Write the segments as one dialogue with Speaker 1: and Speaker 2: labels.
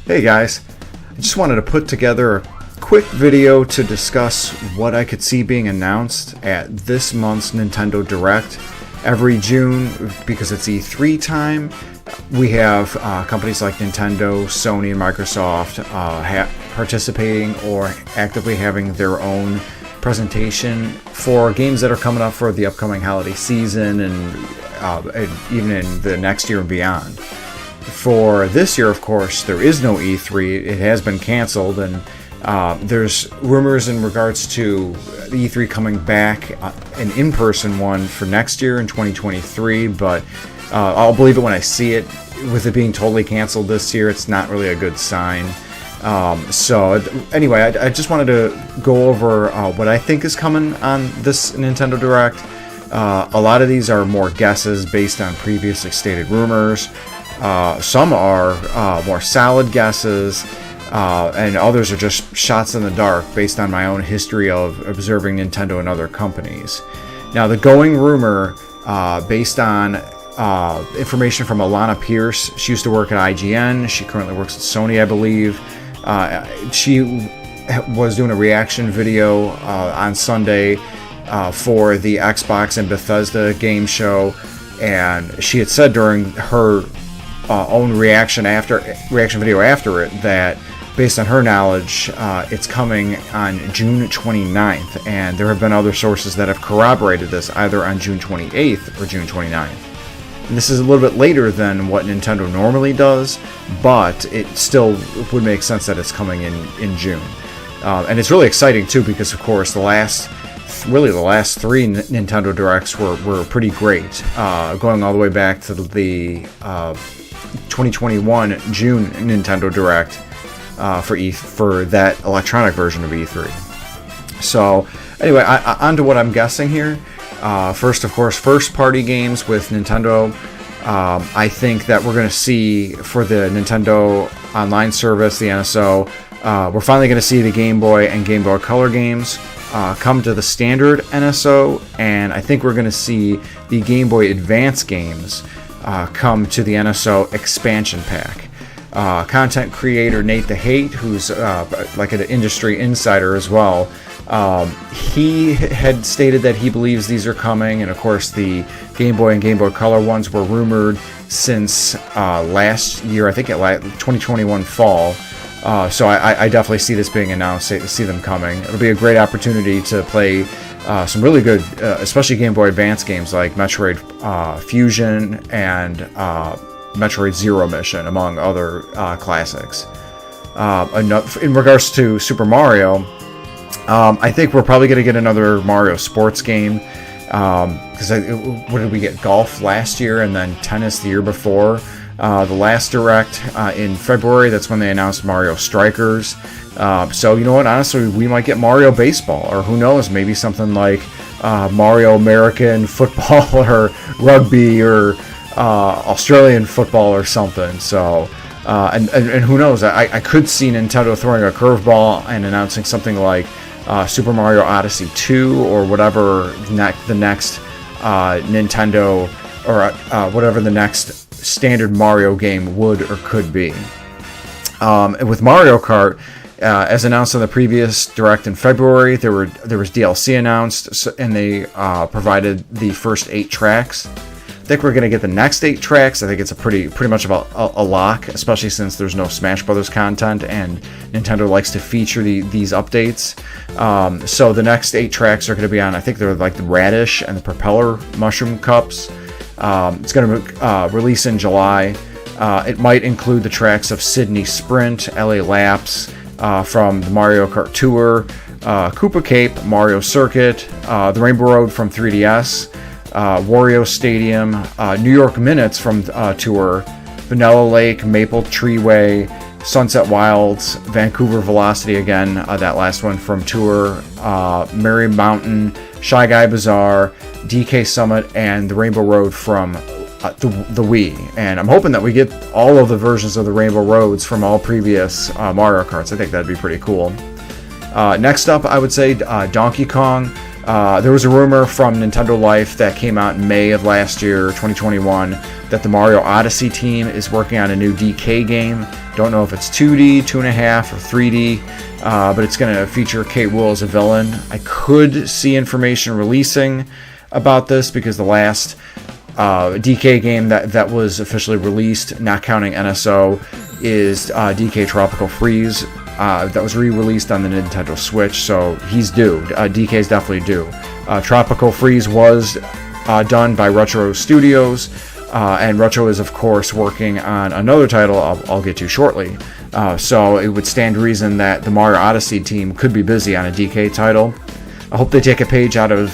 Speaker 1: Hey guys, I just wanted to put together a quick video to discuss what I could see being announced at this month's Nintendo Direct. Every June, because it's E3 time, we have companies like Nintendo, Sony, and Microsoft participating or actively having their own presentation for games that are coming up for the upcoming holiday season and even in the next year and beyond. For this year, of course, there is no E3. It has been canceled, and there's rumors in regards to the E3 coming back, an in-person one for next year in 2023, but I'll believe it when I see it. With it being totally canceled this year, it's not really a good sign. So anyway, I just wanted to go over what I think is coming on this Nintendo Direct. A lot of these are more guesses based on previously stated rumors. Some are more solid guesses, and others are just shots in the dark based on my own history of observing Nintendo and other companies. Now, the going rumor, based on information from Alana Pierce, she used to work at IGN, she currently works at Sony, I believe. She was doing a reaction video on Sunday for the Xbox and Bethesda game show, and she had said during her own reaction video after it that based on her knowledge it's coming on June 29th, and there have been other sources that have corroborated this either on June 28th or June 29th. And this is a little bit later than what Nintendo normally does, but it still would make sense that it's coming in June. And it's really exciting too, because of course the last three Nintendo Directs were pretty great, going all the way back to the 2021 June Nintendo Direct for that electronic version of E3. So anyway, on to what I'm guessing here. First, of course, first-party games with Nintendo. I think that we're going to see for the Nintendo Online Service, the NSO, we're finally going to see the Game Boy and Game Boy Color games come to the standard NSO, and I think we're going to see the Game Boy Advance games come to the NSO expansion pack. Content creator Nate the Hate, who's like an industry insider as well, he had stated that he believes these are coming, and of course the Game Boy and Game Boy Color ones were rumored since last year, I think at 2021 fall. So I definitely see this being announced, see them coming. It'll be a great opportunity to play some really good, especially Game Boy Advance games like Metroid Fusion and Metroid Zero Mission, among other classics. In regards to Super Mario, I think we're probably going to get another Mario sports game, because what did we get? Golf last year and then tennis the year before. The last Direct in February, that's when they announced Mario Strikers. So you know what, honestly, we might get Mario Baseball, or who knows, maybe something like Mario American Football or Rugby or Australian Football or something. So and who knows, I could see Nintendo throwing a curveball and announcing something like Super Mario Odyssey 2 or whatever the next Nintendo or whatever the next standard Mario game would or could be. With Mario Kart, as announced on the previous Direct in February, there was DLC announced, and they provided the first 8 tracks. I think we're going to get the next 8 tracks. I think it's a pretty much about a lock, especially since there's no Smash Brothers content, and Nintendo likes to feature these updates. So the next 8 tracks are going to be on, I think they're like the Radish and the Propeller Mushroom Cups. It's going to release in July. It might include the tracks of Sydney Sprint, LA Laps, from the Mario Kart Tour, Koopa Cape, Mario Circuit, the Rainbow Road from 3DS, Wario Stadium, New York Minutes from Tour, Vanilla Lake, Maple Treeway, Sunset Wilds, Vancouver Velocity again, that last one from Tour, Merry Mountain, Shy Guy Bazaar, DK Summit, and the Rainbow Road from the Wii. And I'm hoping that we get all of the versions of the Rainbow Roads from all previous Mario Karts. I think that'd be pretty cool. Next up, I would say Donkey Kong. There was a rumor from Nintendo Life that came out in May of last year, 2021, that the Mario Odyssey team is working on a new DK game. Don't know if it's 2D, 2.5, or 3D, but it's going to feature Kate Will as a villain. I could see information releasing about this because the last DK game that was officially released, not counting NSO, is DK Tropical Freeze. That was re-released on the Nintendo Switch, so he's due. DK is definitely due. Tropical Freeze was done by Retro Studios, and Retro is, of course, working on another title I'll get to shortly. So it would stand to reason that the Mario Odyssey team could be busy on a DK title. I hope they take a page out of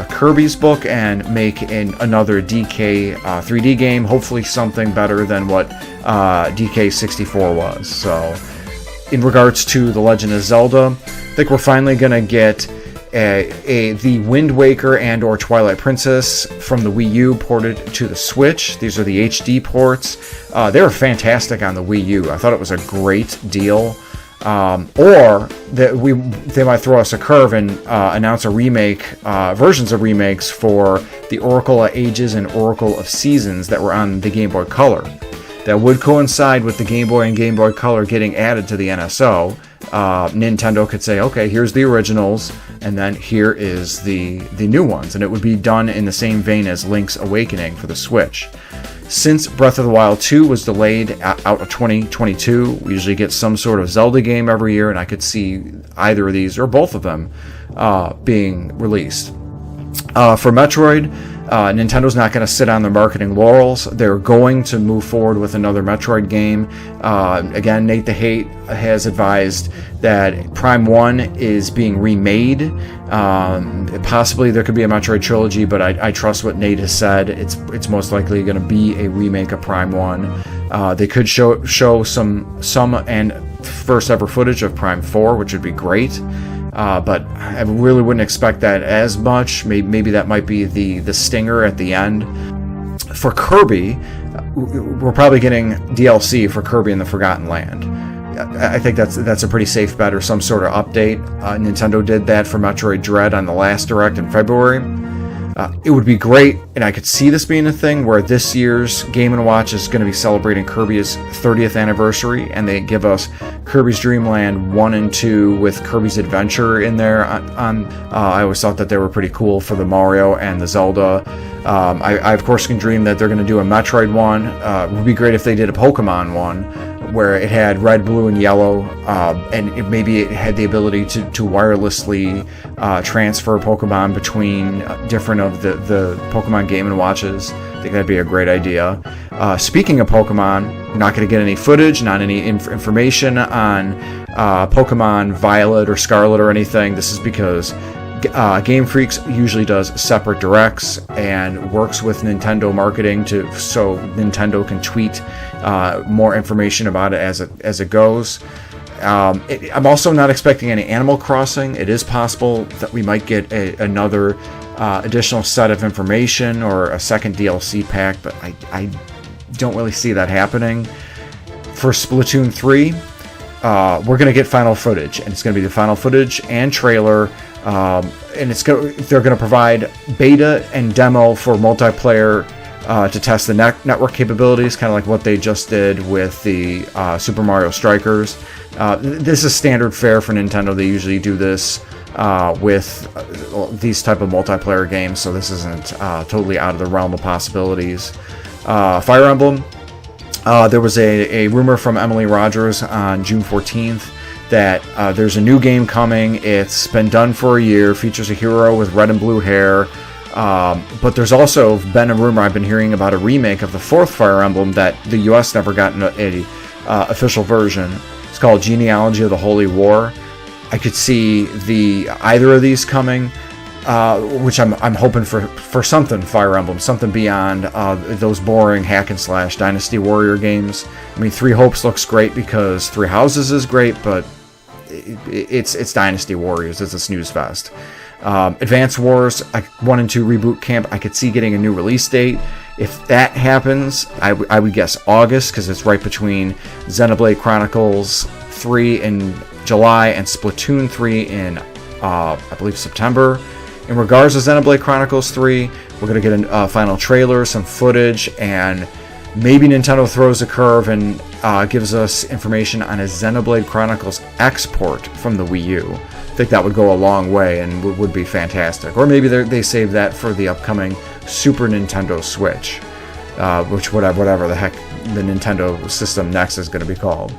Speaker 1: Kirby's book and make another DK 3D game, hopefully something better than what DK 64 was. So, in regards to The Legend of Zelda, I think we're finally going to get the Wind Waker and or Twilight Princess from the Wii U ported to the Switch. These are the HD ports. They were fantastic on the Wii U. I thought it was a great deal. Or that they might throw us a curve and announce a remake, versions of remakes for the Oracle of Ages and Oracle of Seasons that were on the Game Boy Color. That would coincide with the Game Boy and Game Boy Color getting added to the NSO. Nintendo could say, okay, here's the originals, and then here is the new ones, and it would be done in the same vein as Link's Awakening for the Switch. Since Breath of the Wild 2 was delayed out of 2022, we usually get some sort of Zelda game every year, and I could see either of these, or both of them, being released. For Metroid, Nintendo's not going to sit on their marketing laurels. They're going to move forward with another Metroid game. Again, Nate the Hate has advised that Prime 1 is being remade. Possibly there could be a Metroid trilogy, but I trust what Nate has said. It's most likely going to be a remake of Prime 1. They could show some and first ever footage of Prime 4, which would be great. But I really wouldn't expect that as much. Maybe that might be the stinger at the end. For Kirby, we're probably getting DLC for Kirby and the Forgotten Land. I think that's a pretty safe bet, or some sort of update. Nintendo did that for Metroid Dread on the last Direct in February. It would be great, and I could see this being a thing where this year's Game & Watch is going to be celebrating Kirby's 30th anniversary, and they give us Kirbys Dreamland 1 and 2 with Kirby's Adventure in there. I always thought that they were pretty cool for the Mario and the Zelda. I of course can dream that they're going to do a Metroid one. It would be great if they did a Pokemon one, where it had red, blue, and yellow, and maybe it had the ability to wirelessly transfer Pokemon between different of the Pokemon Game & Watches. I think that'd be a great idea. Speaking of Pokemon, we're not going to get any footage, not any information on Pokemon Violet or Scarlet or anything. This is because Game Freaks usually does separate directs and works with Nintendo marketing so Nintendo can tweet more information about it as it goes. I'm also not expecting any Animal Crossing. It is possible that we might get another additional set of information or a second DLC pack, but I don't really see that happening. For Splatoon 3, we're going to get final footage, and it's going to be the final footage and trailer. And they're going to provide beta and demo for multiplayer to test the network capabilities, kind of like what they just did with the Super Mario Strikers. This is standard fare for Nintendo. They usually do this with these type of multiplayer games, so this isn't totally out of the realm of possibilities. Fire Emblem, there was a rumor from Emily Rogers on June 14th that there's a new game coming. It's been done for a year, features a hero with red and blue hair, but there's also been a rumor I've been hearing about a remake of the fourth Fire Emblem that the US never got an official version. It's called Genealogy of the Holy War. I could see either of these coming, which I'm hoping for something Fire Emblem, something beyond those boring hack and slash Dynasty Warrior games. I mean, Three Hopes looks great because Three Houses is great, but it's Dynasty Warriors. It's a snooze fest. Advance Wars 1 and 2 Reboot Camp, I could see getting a new release date. If that happens, I would guess August, because it's right between Xenoblade Chronicles 3 in July and Splatoon 3 in, I believe, September. In regards to Xenoblade Chronicles 3, we're going to get a final trailer, some footage, and maybe Nintendo throws a curve and gives us information on a Xenoblade Chronicles export from the Wii U. I think that would go a long way and would be fantastic. Or maybe they save that for the upcoming Super Nintendo Switch, which whatever the heck the Nintendo system next is going to be called.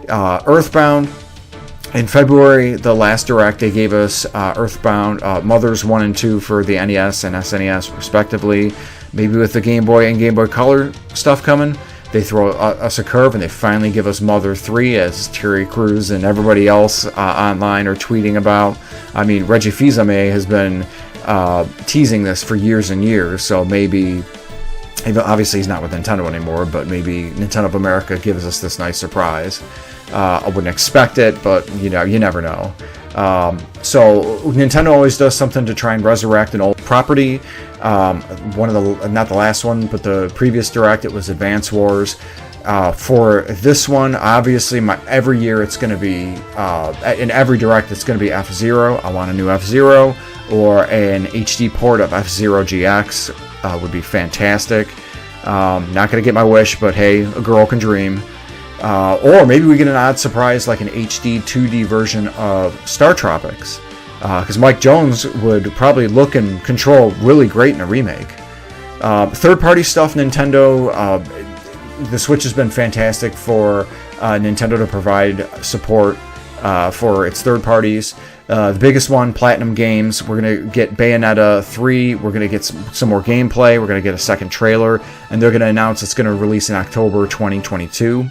Speaker 1: Earthbound. In February, the last Direct, they gave us Earthbound, Mothers 1 and 2 for the NES and SNES, respectively. Maybe with the Game Boy and Game Boy Color stuff coming, they throw us a curve and they finally give us Mother 3, as Terry Crews and everybody else online are tweeting about. I mean, Reggie Fils-Aimé has been teasing this for years and years, so maybe, obviously he's not with Nintendo anymore, but maybe Nintendo of America gives us this nice surprise. I wouldn't expect it, but you never know. So Nintendo always does something to try and resurrect an old property. One of the, not the last one, but the previous Direct, it was Advance Wars. For this one, obviously, every year it's going to be, in every Direct, it's going to be FZero. I want a new FZero, or an HD port of FZero GX would be fantastic. Not going to get my wish, but hey, a girl can dream. Or maybe we get an odd surprise like an HD 2D version of Star Tropics, because Mike Jones would probably look and control really great in a remake. Third-party stuff, Nintendo, the Switch has been fantastic for Nintendo to provide support for its third parties. The biggest one, Platinum Games, we're going to get Bayonetta 3, we're going to get some more gameplay, we're going to get a second trailer, and they're going to announce it's going to release in October 2022.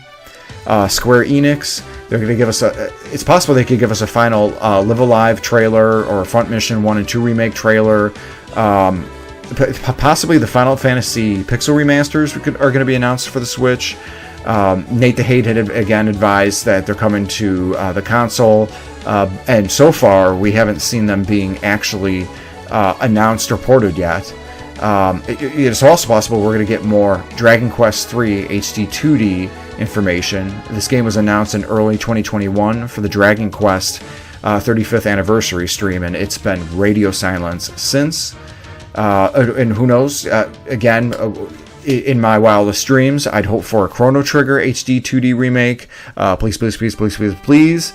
Speaker 1: Square Enix, they're going to give us it's possible they could give us a final Live Alive trailer or Front Mission 1 and 2 remake trailer. Possibly the Final Fantasy Pixel remasters are going to be announced for the Switch. Nate the Hate had again advised that they're coming to the console, and so far we haven't seen them being actually announced or ported yet. It's also possible we're going to get more Dragon Quest III HD 2D information. This game was announced in early 2021 for the Dragon Quest 35th anniversary stream, and it's been radio silence since. And who knows? Again, in my wildest dreams, I'd hope for a Chrono Trigger HD 2D remake. Please, please, please, please, please, please.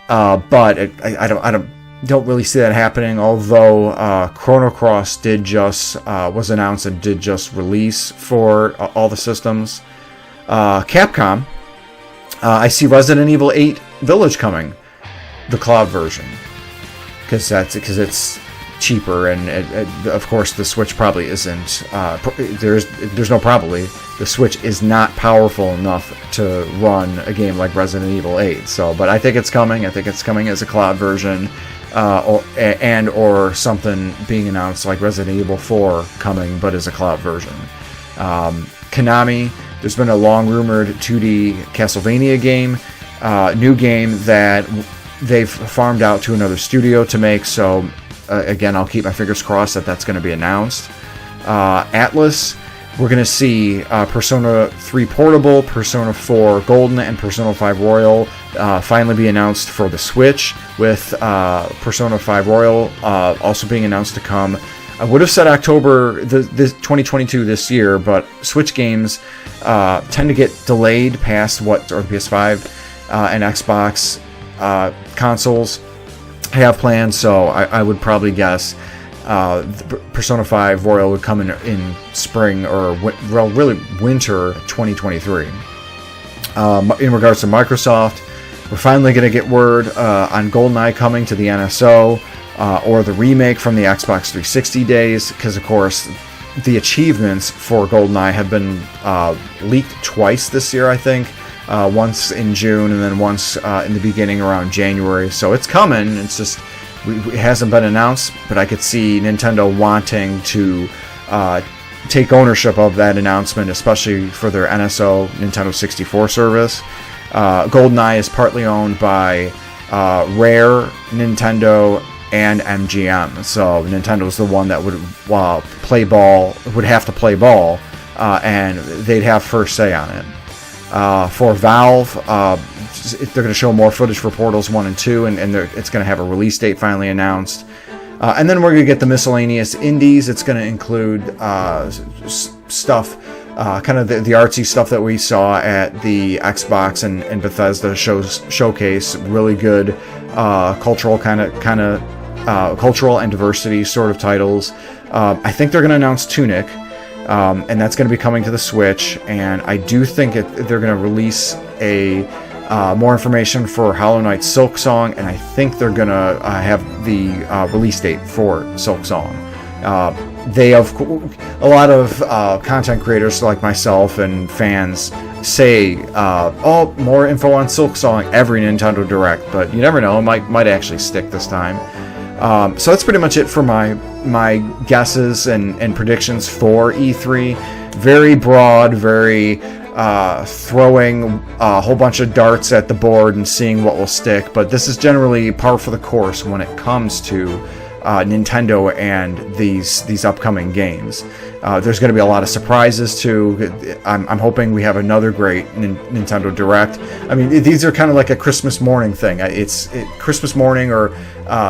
Speaker 1: But I don't really see that happening. Although Chrono Cross did just was announced and did just release for all the systems. Capcom, I see Resident Evil 8 Village coming, the cloud version, because it's cheaper, and of course the Switch probably isn't. There's no probably. The Switch is not powerful enough to run a game like Resident Evil 8. So, but I think it's coming. I think it's coming as a cloud version, or something being announced like Resident Evil 4 coming, but as a cloud version. Konami, there's been a long-rumored 2D Castlevania game, new game that they've farmed out to another studio to make, so again, I'll keep my fingers crossed that that's going to be announced. Atlas, we're going to see Persona 3 Portable, Persona 4 Golden, and Persona 5 Royal finally be announced for the Switch, with Persona 5 Royal also being announced to come. I would have said October this 2022 this year, but Switch games tend to get delayed past the PS5 and Xbox consoles have planned, so I would probably guess Persona 5 Royal would come in spring or really winter 2023. In regards to Microsoft, we're finally going to get word on GoldenEye coming to the NSO, or the remake from the Xbox 360 days, because of course the achievements for GoldenEye have been leaked twice this year, I think. Once in June and then once in the beginning around January. So it's coming. It's just it hasn't been announced, but I could see Nintendo wanting to take ownership of that announcement, especially for their NSO Nintendo 64 service. GoldenEye is partly owned by Rare, Nintendo, and MGM. So Nintendo is the one that would have to play ball, and they'd have first say on it. For Valve, they're going to show more footage for Portals 1 and 2, and it's going to have a release date finally announced. And then we're going to get the miscellaneous indies. It's going to include stuff, kind of the artsy stuff that we saw at the Xbox and Bethesda showcase. Really good cultural cultural and diversity sort of titles. I think they're going to announce Tunic, and that's going to be coming to the Switch. And I do think they're going to release more information for Hollow Knight Silksong, and I think they're going to have the release date for Silksong. They have a lot of content creators like myself and fans say, more info on Silksong every Nintendo Direct, but you never know, it might actually stick this time. So that's pretty much it for my guesses and predictions for E3. Very broad, very throwing a whole bunch of darts at the board and seeing what will stick, but this is generally par for the course when it comes to Nintendo and these upcoming games. There's going to be a lot of surprises too. I'm hoping we have another great Nintendo Direct. I mean, these are kind of like a Christmas morning thing. It's Christmas morning or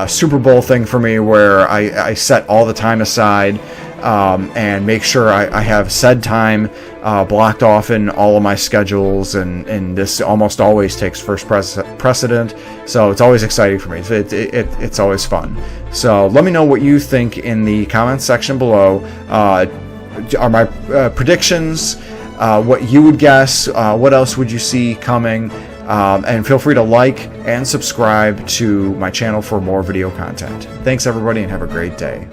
Speaker 1: Super Bowl thing for me, where I set all the time aside and make sure I have said time blocked off in all of my schedules, and this almost always takes first precedent, so it's always exciting for me. It's always fun. So let me know what you think in the comments section below. Are my predictions what you would guess? What else would you see coming? And feel free to like and subscribe to my channel for more video content. Thanks everybody, and have a great day.